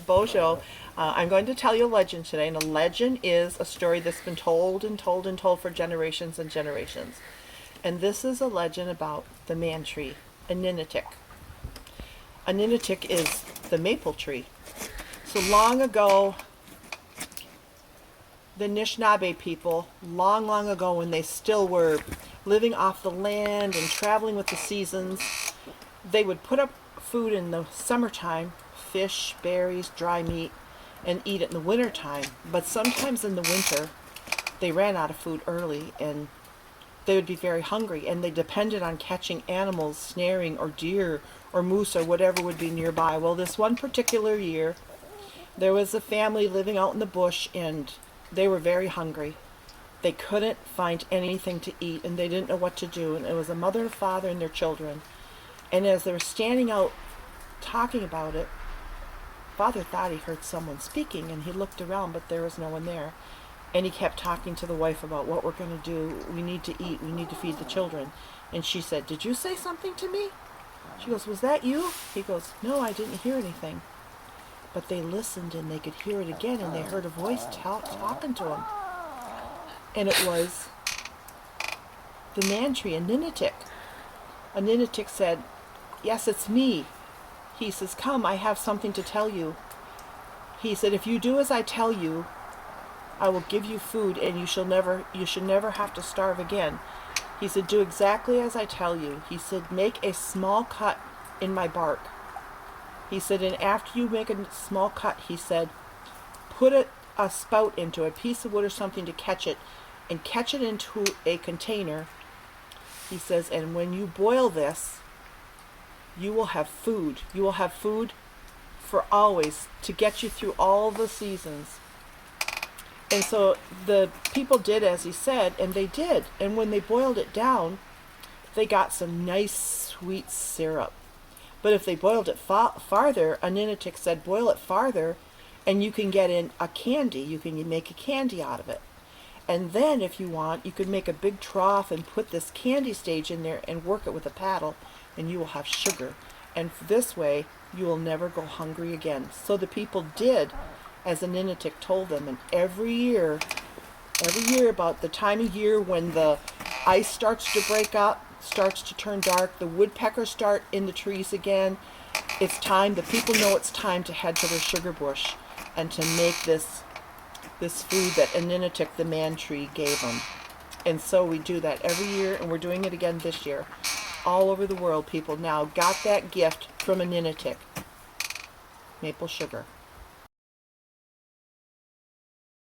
Bojo, I'm going to tell you a legend today, and a legend is a story that's been told and told and told for generations and generations. And this is a legend about the man tree, Aanii. Aanii is the maple tree. So long ago, the Anishinaabe people, long, long ago when they still were living off the land and traveling with the seasons, they would put up food in the summertime, fish, berries, dry meat, and eat it in the wintertime. But sometimes in the winter, they ran out of food early and they would be very hungry, and they depended on catching animals, snaring, or deer, or moose, or whatever would be nearby. Well, this one particular year, there was a family living out in the bush, and they were very hungry. They couldn't find anything to eat, and they didn't know what to do. And it was a mother and father and their children. And as they were standing out talking about it, Father thought he heard someone speaking, and he looked around, but there was no one there. And he kept talking to the wife about what we're going to do. We need to eat. We need to feed the children. And she said, "Did you say something to me?" She goes, "Was that you?" He goes, "No, I didn't hear anything." But they listened, and they could hear it again, and they heard a voice talking to them. And it was the man tree, Aanii. Aanii said, "Yes, it's me." He says, "Come, I have something to tell you." He said, "If you do as I tell you, I will give you food, and you should never have to starve again." He said, "Do exactly as I tell you." He said, "Make a small cut in my bark." He said, "And after you make a small cut," he said, "put a spout into a piece of wood or something to catch it, and catch it into a container." He says, "And when you boil this, you will have food. You will have food for always to get you through all the seasons." And so the people did as he said, and they did. And when they boiled it down, they got some nice sweet syrup. But if they boiled it farther, Aanii said, boil it farther, and you can get in a candy. You can make a candy out of it. And then, if you want, you could make a big trough and put this candy stage in there and work it with a paddle, and you will have sugar. And this way, you will never go hungry again. So the people did as Aanii told them, and every year about the time of year when the ice starts to break up, starts to turn dark, the woodpeckers start in the trees again, it's time, the people know it's time to head to their sugar bush and to make this food that Aanii, the man tree, gave them. And so we do that every year, and we're doing it again this year. All over the world, people now got that gift from Aanii, maple sugar.